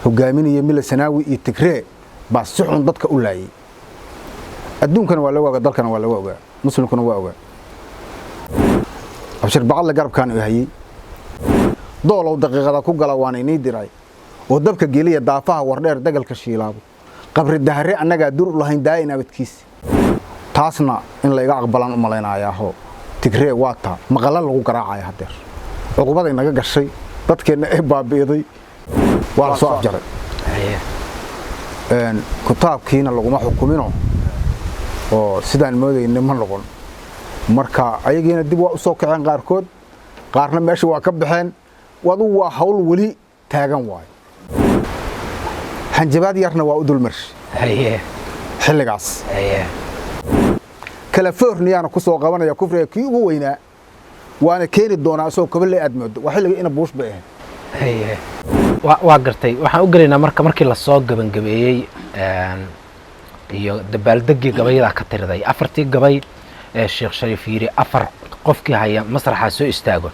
hogaaminaya mila sanaawi iyo tigree baa si xun dadka u laayay adduunkana waa laga ogaa dalkana waa laga ogaa muslimkuna waa ogaa abshir bacad garabkan u hayay doolow daqiiqada ku gala waan inii diray oo dabka geliya daafaha wardheer dagalka shiilaabo qabri dahre annaga dur u lahayn daa'in abadkiisa taasna in la iga aqbalan u malaynaayaaho tigree waata maqala lagu garaacay hadeer uqubada inaga gashay dadkeena ee baabiiday waa la soo afjaray kitaabkiina laguma xukumino oo sidaan moodayna ma noqon marka ayagiina dib waa u soo kaceen qaarkood qaarna meesha waa ka baxeen wadu waa hawl wali taagan waay hanjabaad yarna waa u dulmarsh xilligaas California ku soo qabanaya kufriga kii ugu weynaa waana keeni doonaa soo kabale aad moodo waa xilliga ina buush bay waa gartay waxaan u galeynaa markii la soo gabangabeeyay iyo dabaaldegii gabayada ka tirday afartii gabay ee Sheekh Shariif yiri afar qofkii haya masraxa soo istaago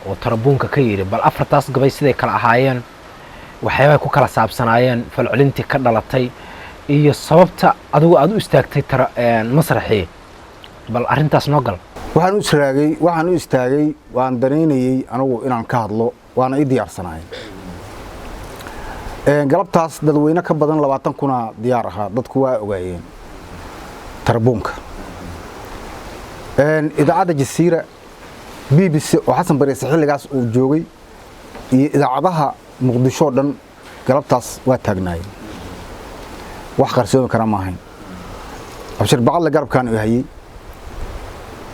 oo tarabuunka ka yiri bal afartaas gabay siday kala ahaayeen waxyaabo ku kala saabsanaayeen falcelintii ka dhalatay iyo sababta adigu aad u istaagtay masraxii bal arintaas noo gal waxaan u istaagay waan dareynayay anigu inaan ka hadlo waana ii diyaarsanaay galabtaas dadweyne ka badan 20 kuna diyaar ahaa dadku waa ogaayeen tarabuunka idaacada Jasiira BBC oo Xasan Bariise xilligaas uu joogay iyo idaacadaha Muqdisho dhan galabtaas waa taagnaayeen wax qarsoon kara ma ahayn abshir bacad garabkan u hayay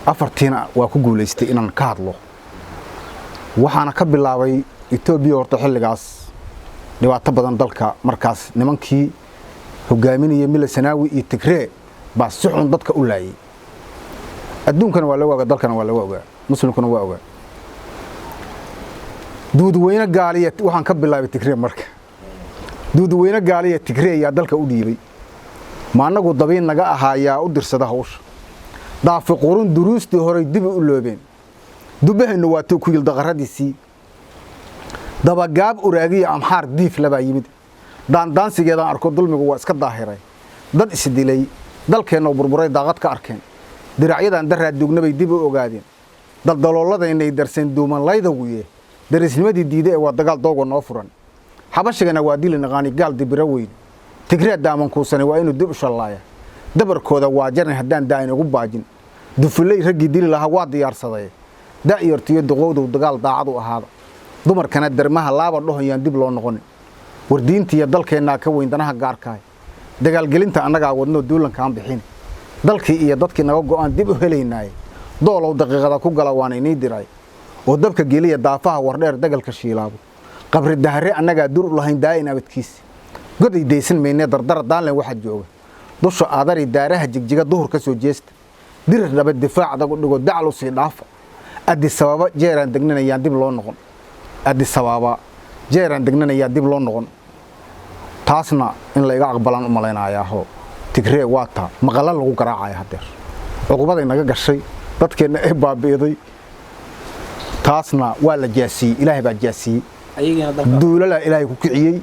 afartiina waa ku guuleystay inaan ka hadlo waxaana ka bilaabay Itoobiya horta xilligaas dhibaato badan dalka markaas nimankii hogaaminaya mila sanaawi iyo tigree baa si xun dadka u laayay adduunkana waa laga ogaa dalkana waa laga ogaa muslimkuna waa ogaa duudweyne gaaliya waxaan ka bilaabay tigree marka duudweyne gaaliya tigree ayaa dalka u dhiibay ma anagu dabiin naga ahaayaa u dirsada hawsha daafi qurun duruustii hore dib u loobeen dubaheena waa tuu ku yildaqaradiisii dabagaab uraagiya amxaar diif laba yimid daansigeedan arko dulmigu waa iska daahiray dad isdilay dalkeena burburay daaqad ka arkeen diracyadan daraa duugnabay dib u ogaadeen daldalooladaynay darsan duuman laydaguye darisnimadii diiday waa dagaal doogo noo furan xabashigana waa dil naqaani gaal dibira weyn tigree daaman kuusane waa inuu dib u shallaaya dabarkooda waa jaran hadaan daain ugu baajin dufulay ragii dili lahaa waa diyaarsaday da'yartiyo duqowdu dagaal daacad u ahaada dumarkana darmaha laaba dhohayaan dib loo noqon wardiintiya dalkeena ka weyn danaha gaarka dagaalgelinta annaga wadno duulanka aan bixin dalkii iyo dadkii naga go'aan dib u helaynay doolow daqiiqada ku gala waan inii diray oo dabka geliya daafaha wardheer dagalka shiilaabo qabri dahre annaga dur u lahayn daa'in abadkiisa goday deysan meynee dardar daalan waxa jooga dusha aadari daaraha jigjiga duhur ka soo jeesta dirir dhaba difaac adag u dhigo daclu sii dhaafa Addis Ababa jeeraan degnanayaan dib loo noqon Addis Ababa jeeraan degnanayaan dib loo noqon taasna in la iga aqbalan u malaynaayaaho tigree waata maqala lagu garaacay hadeer uqubada inaga gashay dadkeena ee baabiiday taasna waa la jaasiyay ilaahay baa jaasiyay duulala ilaahay ku kiciyay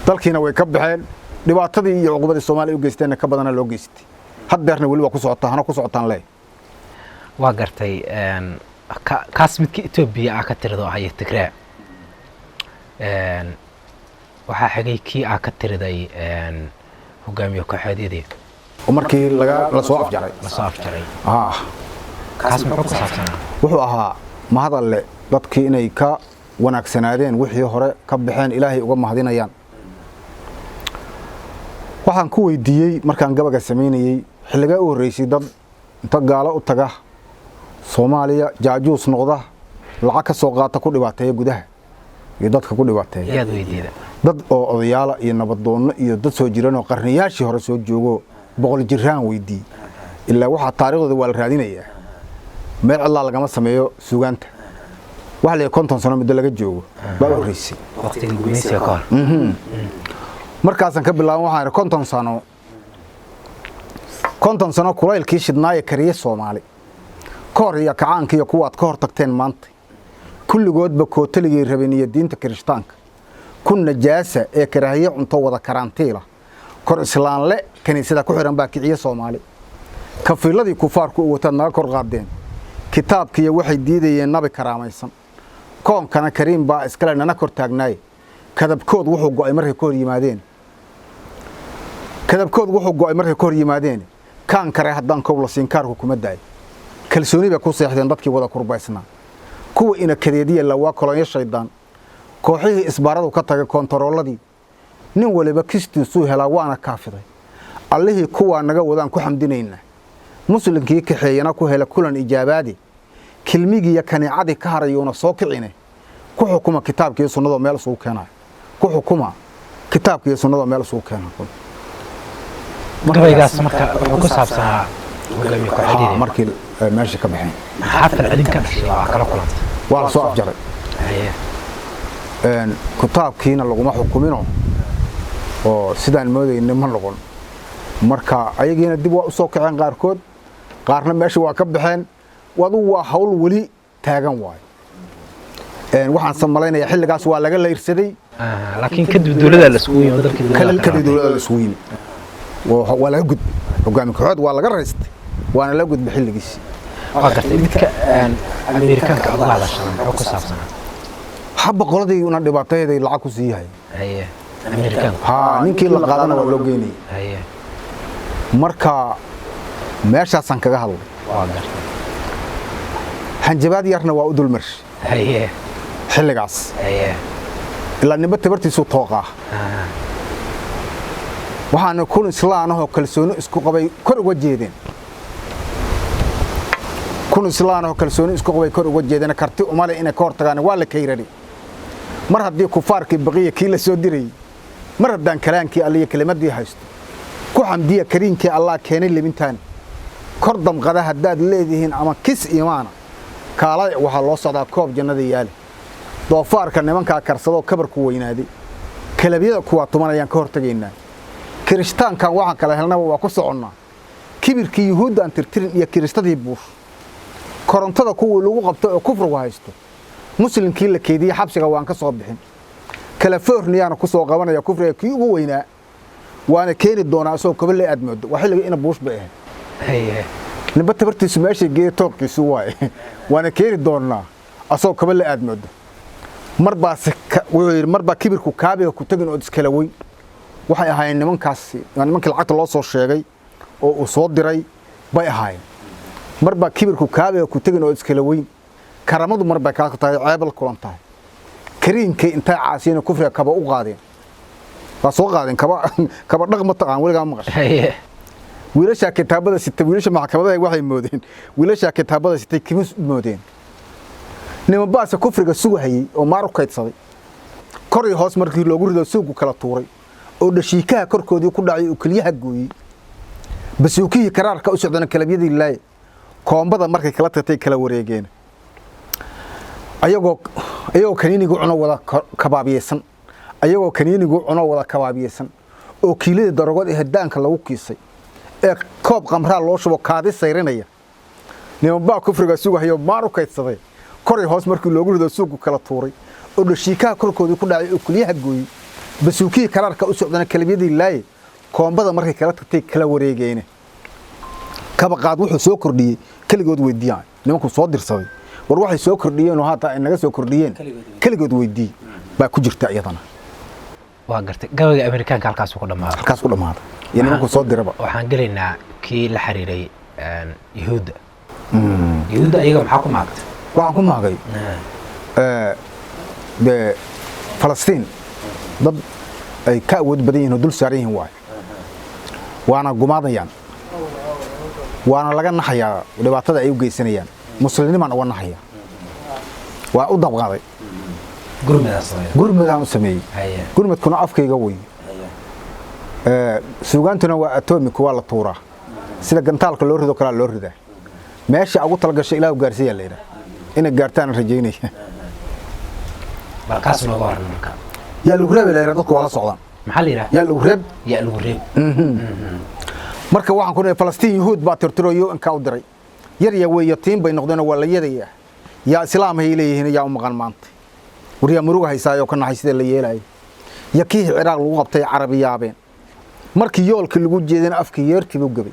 dalkiina way ka baxeen dhibaatadii iyo uqubadii Soomaaliya u geysteen ka badana loo geystay hadeerna wali waa ku socotaa hana ku socotaan leh waa gartay kaas midkii Itoobiya ka tirado ay tigree waxa xigay kii ka tiraday hogaamiye kooxeedyadii oo markii la soo afjaray kaas muxuu ku saabsanaa wuxuu ahaa mahadalle dadkii inay ka wanaagsanaadeen wixii hore ka baxeen ilaahay uga mahadinayaan waxaan ku weydiiyay markaan gabaga sameynayay xilliga u horeysay dad inta gaalo u taga Soomaaliya jaajuus noqda lacag ka soo qaata ku dhibaateeya gudaha iyo dadka ku dhibaateeya yaad weydiida dad oo odayaal iyo nabadoono iyo dad soo jiraan oo qarniyaashii hore soo joogo boqol jiraan weydii ilaa waxa taariikhdooda waa la raadinayaa meel Allah lagama sameeyo suugaanta wax la 50 sano mid laga joogo baa horeysay waqtiga gumeysiga ka hor markaasan ka bilaabay waxaan 50 sano kulaylkii shidnaaya kariye Soomaali koor iyo kacaankii iyo kuwaad ka hortagteen maanta kulligoodba kootaligii rabeen iyo diinta Kirishtaanka kun najaasa ee karaahiye cunto wada karantiila kor islaanle kaniisada ku xiran baa kiciye Soomaali kafiiladii kufaarku u wata naga kor qaadeen kitaabkii waxay diidayeen nabi karaamaysan koonkana kariim baa iskala nana kor taagnaay kadabkood wuxuu go'ay markay kor yimaadeen kaan kare haddaan koob la siin kaarku kuma daay kalsooni ba ku seexdeen dadkii wada kurbaysnaa kuwa ina kadeediya la waa kolonyo shaydaan kooxihii isbaaradu ka tagay koontarooladii nin waliba kistiisu helaa waana kaafiday allihii kuwa naga wadaan ku xamdinayna muslimkii kaxeeyana ku hela kulan ijaabaadi kilmigiya kaniicadi ka harayuna soo kicine ku xukuma kitaabkii sunnada meel soo keenay gabaygaas marka wuxuu ku saabsanaa hogaamiye kooxdii markii meesha ka baxeen xafal celin ka dhashay waa kala kulantay waa soo afjaray kitaabkiina laguma xukumino oo sidaan moodayna ma noqon marka ayagiina dib waa u soo kaceen qaarna meesha waa ka baxeen wadu waa hawl wali taagan waay waxaan sameeyay xilligaas waa laga leyrsaday laakiin kadib dawladda la isku yimid dalkii dawladda la isku yimid waa laga gud hogaamiye kooxd waa laga reystay waana la gudbay xilligiis waa gartay midka Ameerikaanka uga hadashay wuxuu ku saabsanaa habba qoladii una dhibaatayday lacag ku siiyahay Ameerikaanka ninkii la qaadana waa loo geynay marka meeshaasan kaga hadlay waa gartay hanjabaad yarna waa u dulmarsh xilligaas ilaa nimba tabartiisu tooqaa waxaana kun islaanaho kalsooni isku qabay kor uga jeedeen karti umale inay ka hortagaan waa la kayrari mar haddii kufaarkii baqiya kii la soo diray mar haddaan kalaankii alliya kelimadii haysto ku xamdiya kariinkii allah keenay limintaan kor damqada haddaad leedihiin ama kis imaana kaalay waxaa loo socdaa koob jannada yaali doofaarka nimankaa karsadoo kabarku weynaaday kalabyada kuwaa tumanayaan ka hortagaynaa kirishtaankan waxaan kala helnaba waa ku soconnaa kibirkii yuhuudda aan tirtirin iyo kiristadii buush korontada kuwii lagu qabto oo kufrigu haysto muslimkii la keediyey xabsiga waan ka soo bixin Californiyaana ku soo qabanaya kufriga kii ugu weynaa waana keeni doonaa soo kabale aad moodo waa xilliga ina buush ba nimba tabartiisu meesha geeyo toobkiisu waay waana keeni doonaa asoo kabale aad moodo marba kibirku kaabiga ku tagin oo iskala weyn waxay ahaayeen nimankii lacagta loo soo sheegay oo uu soo diray bay ahaayeen marba kibirku kaabiga ku tagin oo iskala weyn karamadu marba kala tahay ceebal kulan tahay kariinkii intay caasiyeen kufriga kaba u qaadeen waa soo qaadeen kaba dhaqmo taqaan waliga maqashay wiilasha kitaabada sita wiilasha maxkamadaha waxay moodeen wiilasha kitaabada sita kimis moodeen nima baas kufriga sugahayay oo maar u kaydsaday kor hoos markii loogu rido suugu kala tuuray oo dhashiikaha korkoodii ku dhacay oo kaliyaha gooyay basuukii karaarka u socdana kalabyadii ilaahay koombada markay kala tatay kala wareegeen ayagoo kaniinigu cuno wada kabaabiyeysan oo kiilada darogod ee hadaanka lagu kiisay ee koob qamraa loo shubo kaadi sayrinaya nimanbaa kufriga sugahayo maar u kaydsaday kor hoos markii loogu rido suugu kala tuuray oo dhashiikaha korkoodii ku dhacay oo kaliyaha gooyay basuukii karaarka u socdana kalabyadii ilaahay koombada markay kala tatay kala wareegeen kaba qaad wuxuu soo kordhiyay kaligood weydiiyay nimanku soo dirsaday war waxay soo kordhiyeen oo haata inaga soo kordhiyeen kaligood weydii baa ku jirta iyadana waa gartay gabayga Ameerikaanka halkaas ku dhamaaday iyo nimanku soo diraba waxaan galeynaa kii la xiriiray Yahuuda ayaga maxaa ku maagtay waxaan ku maagay de Palestine dad ay ka awood badan yihiin oo dul saaran yihiin waana gumaadayaan waana laga naxayaa dhibaatada ay u geysanayaan muslimiinna uga naxaya waa u dabqaday gurmadaan u sameeyay gurmadkuna afkayga way suugaantuna waa atomic waa la tuuraa sida gantaalka loo rido kala loo ridaa meesha ugu talgashay ilaahu gaarsiiya leeyahay inay gaartaan rajaynaya markaas loo waran marka yaa lagu reeb leeyahay dadku wala socdaan maxaa la yiraahdaa yaa lagu reeb marka waxaan ku leeyahay Palestine Yahuud baa tirtirooyo in ka u diray yar weeyo tiin bay noqdeen waa la yeedaya yaa islaam ay leeyihiin yaa u maqan maanta wariya muruga haysaayo ka naxay sida la yeelay yakii ciraaq lagu qabtay carabiyaabeen markii yoolkii lagu jeedin afkii yeertiibu gabay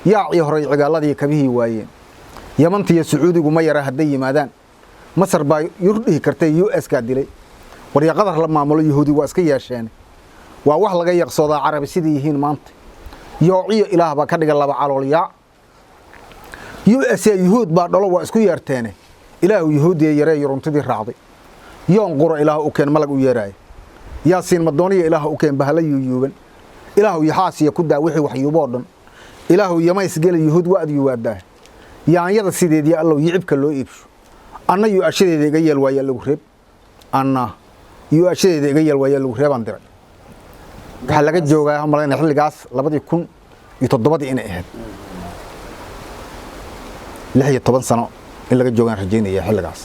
yaacii horay cigaaladii kabihii waayeen yamantii iyo sacuudigu ma yara hadday yimaadaan masar baa yurdhihi kartay US ka dilay warya qadar la maamulo yahuudi waa iska yeesheen waa wax laga yaqsoodaa carabi sidii yihiin maanta yoociyo ilaah baa ka dhiga laba caloolyaa US yahuud baa dhalo waa isku yeerteene ilaahu yahuudiya yaree yuruntidii raacday yoon qura ilaah u keen malag u yeeraay yaasiin madooniya ilaah u keen bahla yuyuuban ilaahu yaxaasiya ku daa wixii waxyuuboo dhan ilaahu yamays gela yahuud waad yuwaadaa yaanyada sideedii allow yicibka loo iibsho anna yu-ashadeeda iga yeel waayaa lagu reeb anna yu-ashadeeda iga yeel waayaa lagu reebaan diray waxaa laga joogaa malayna xilligaas 2007 inay ahayd 16 sano in laga joogaan rajaynaya xilligaas